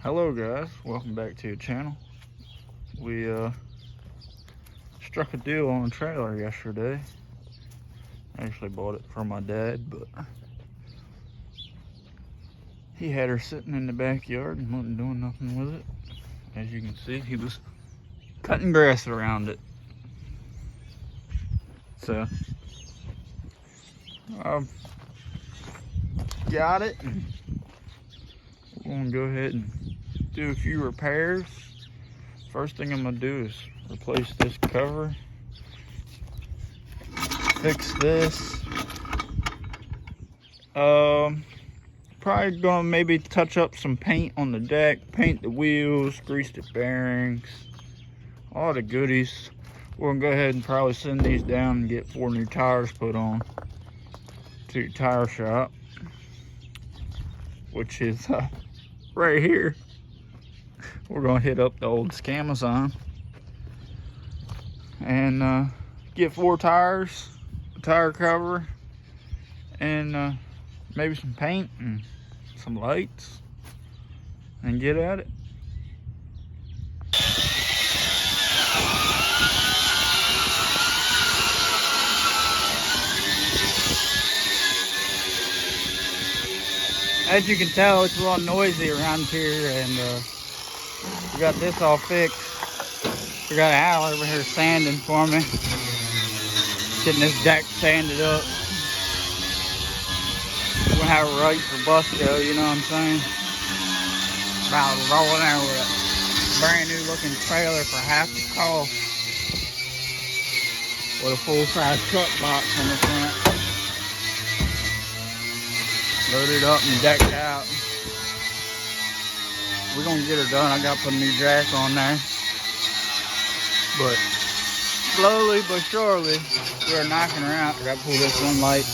Hello guys, welcome back to the channel. We struck a deal on a trailer yesterday. I actually bought it from my dad, but he had her sitting in the backyard and wasn't doing nothing with it. As you can see, he was cutting grass around it. So I got it. We're gonna go ahead and do a few repairs. First thing I'm gonna do is replace this cover, fix this. Probably gonna maybe touch up some paint on the deck, paint the wheels, grease the bearings, all the goodies. We're gonna go ahead and probably send these down and get 4 new tires put on to the tire shop, which is right here. We're gonna hit up the old Scamazon and get 4 tires, a tire cover, and maybe some paint and some lights, and get at it. As you can tell, it's a little noisy around here, and we got this all fixed. We got Al over here sanding for me, getting this deck sanded up. We'll have it right for Busco, you know what I'm saying? About to roll in there with a brand new looking trailer for half the cost, with a full-size truck box on the front, loaded up and decked out. We're gonna get her done. I gotta put a new jack on there, but slowly but surely we're knocking her out. I gotta pull this one light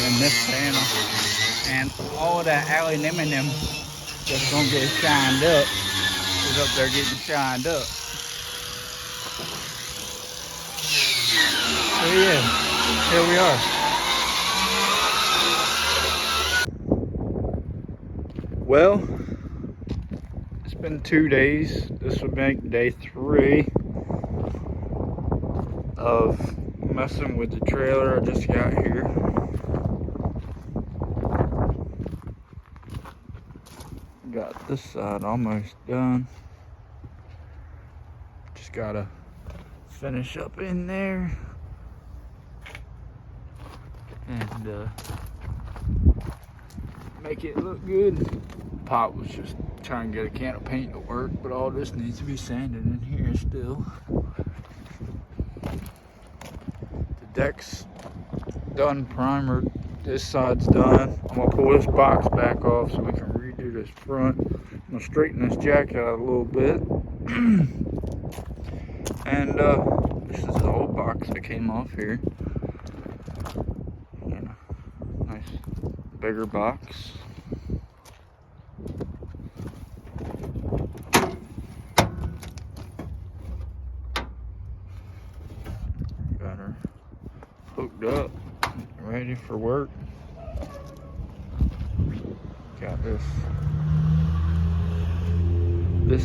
and this panel, and all of that aluminum that's gonna get shined up is up there getting shined up. So yeah, here we are. Well, it's been 2 days. This would make day 3 of messing with the trailer. I just got here. Got this side almost done. Just gotta finish up in there and make it look good. Pop was just trying to get a can of paint to work, but all this needs to be sanded in here still. The deck's done, primered. This side's done. I'm gonna pull this box back off so we can redo this front. I'm gonna straighten this jack out a little bit. And this is the old box that came off here. Yeah, nice bigger box. Got her hooked up, ready for work. Got this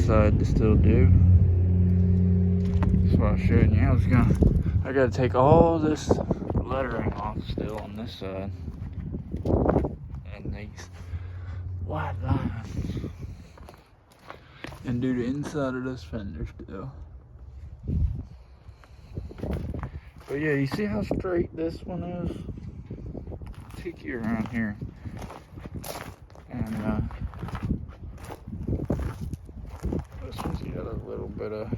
side to still do. That's what I was showing you. I gotta take all this lettering off still on this side, and these white lines, and do the inside of this fender still. But yeah, you see how straight this one is? Take you around here, and this one's got a little bit of,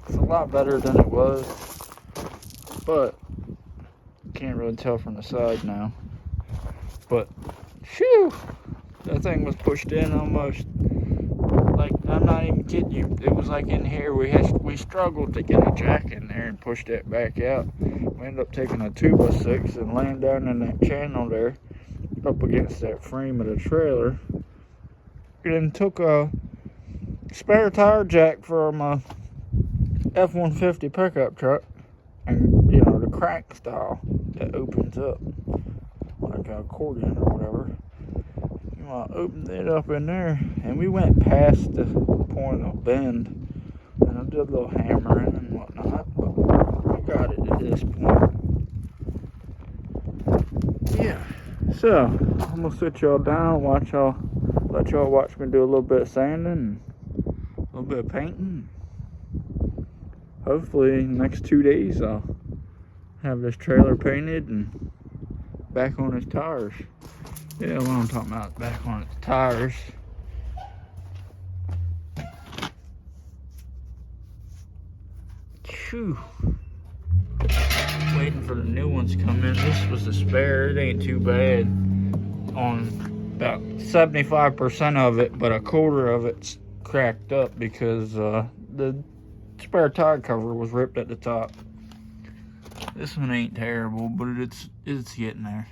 it's a lot better than it was, but you can't really tell from the side now. But phew, that thing was pushed in almost, like, I'm not even kidding you, it was like in here. We struggled to get a jack in there and push that back out. We ended up taking a 2x6 and laying down in that channel there up against that frame of the trailer, and then took a spare tire jack from a F-150 pickup truck, and you know, the crank style that opens up. like an accordion or whatever. You want to open it up in there, and we went past the point of bend, and I did a little hammering and whatnot, but we got it at this point. Yeah, so I'm gonna sit y'all down, let y'all watch me do a little bit of sanding and a little bit of painting. Hopefully in the next 2 days I'll have this trailer painted and back on its tires. Yeah, what I'm talking about, back on its tires. Phew. Waiting for the new ones to come in. This was the spare. It ain't too bad on about 75% of it, but a quarter of it's cracked up because the spare tire cover was ripped at the top. This one ain't terrible, but it's getting there.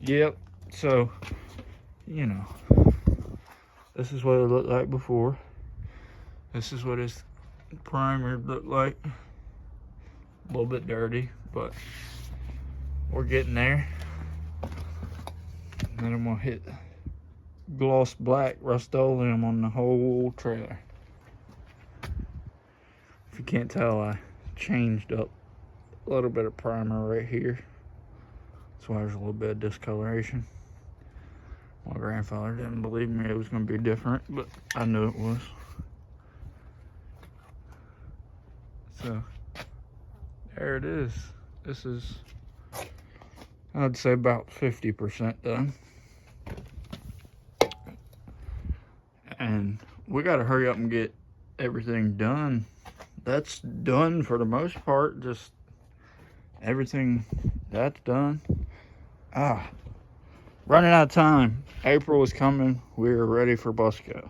Yep, so, you know, this is what it looked like before. This is what its primer looked like. A little bit dirty, but we're getting there. And then I'm gonna hit gloss black Rust-Oleum on the whole trailer. If you can't tell, I changed up a little bit of primer right here. That's why there's a little bit of discoloration. My grandfather didn't believe me it was going to be different, but I knew it was. So, there it is. This is, I'd say, about 50% done. And we got to hurry up and get everything done. That's done for the most part. Just everything that's done. Running out of time. April is coming. We're ready for Busco.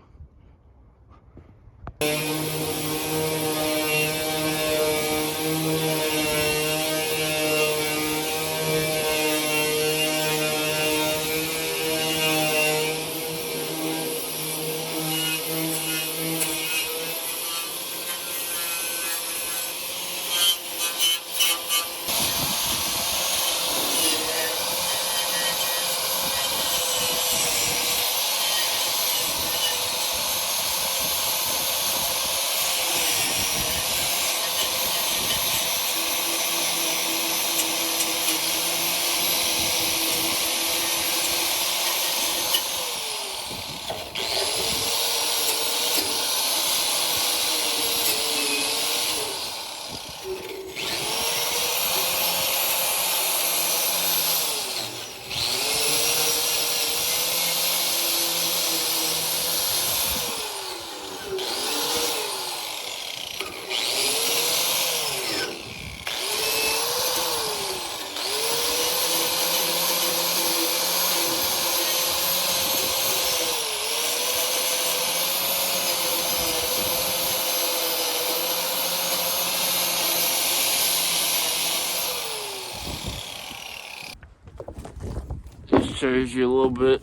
Shows you a little bit.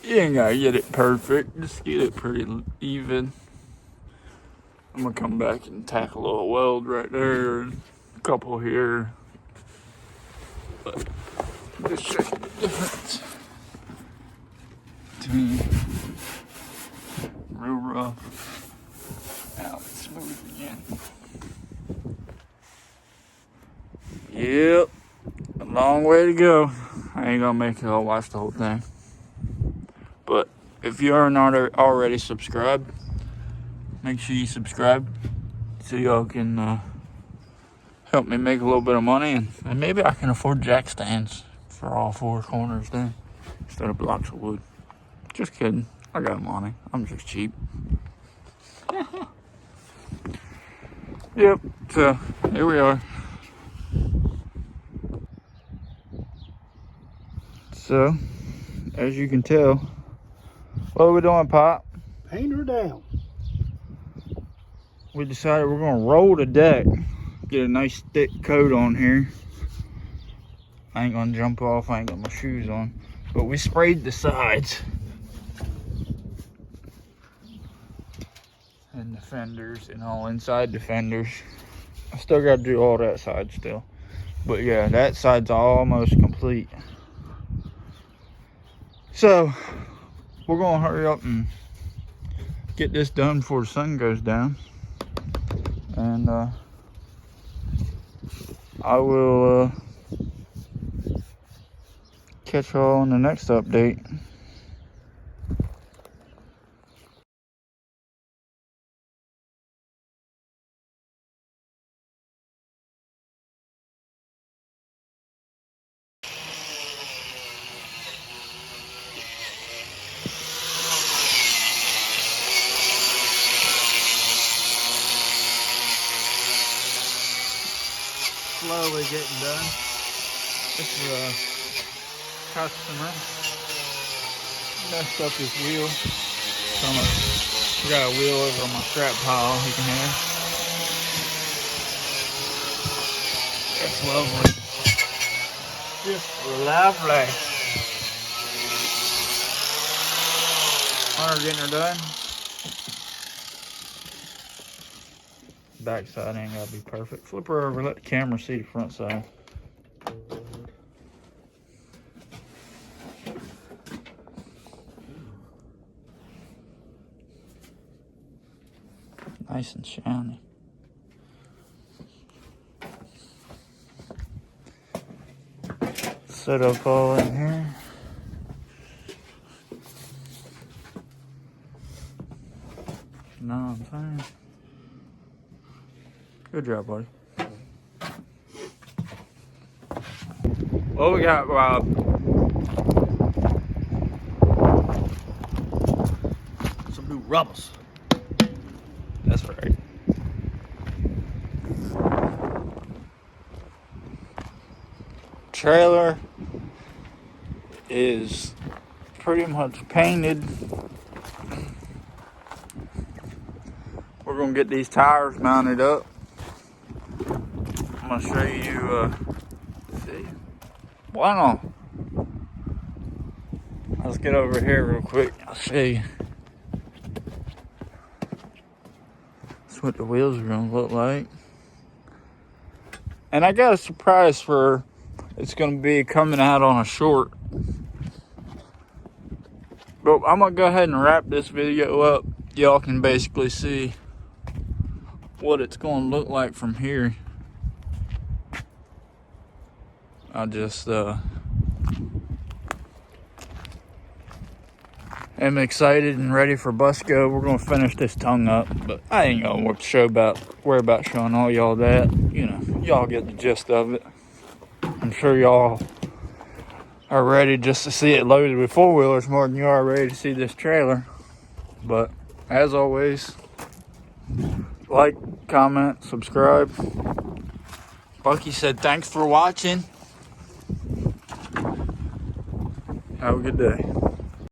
You ain't gotta get it perfect, just get it pretty even. I'm gonna come back and tack a little weld right there and a couple here, but just show you the difference between real rough. Now it's smooth again. Yep, a long way to go. I ain't gonna make it all watch the whole thing. But if you are not already subscribed, make sure you subscribe so y'all can help me make a little bit of money, and maybe I can afford jack stands for all four corners then instead of blocks of wood. Just kidding. I got money. I'm just cheap. Yep. So here we are. So, as you can tell, what are we doing, Pop? Paint her down. We decided we're going to roll the deck, get a nice thick coat on here. I ain't going to jump off, I ain't got my shoes on. But we sprayed the sides. and the fenders and all inside the fenders. I still got to do all that side still. But yeah, that side's almost complete. So we're gonna hurry up and get this done before the sun goes down. And I will catch y'all on the next update. Slowly getting done. This is a customer messed up his wheel. So we got a wheel over on my scrap pile, you can hear. It's lovely. Just lovely. Hunter getting her done. Back side ain't gotta be perfect. Flip her over, let the camera see the front side. Nice and shiny. Set up all in here. No, I'm fine. Good job, buddy. Well, we got some new rubbers. That's right. Trailer is pretty much painted. We're gonna get these tires mounted up. I'm gonna show you, see, why not? Let's get over here real quick. I'll show you. That's what the wheels are gonna look like. And I got a surprise for her. It's gonna be coming out on a short. But I'm gonna go ahead and wrap this video up. Y'all can basically see what it's gonna look like from here. I just am excited and ready for bus go. We're gonna finish this tongue up, but I ain't gonna worry about showing all y'all that. You know, y'all get the gist of it. I'm sure y'all are ready just to see it loaded with four-wheelers more than you are ready to see this trailer. But as always, like, comment, subscribe. Bucky said thanks for watching. Have a good day.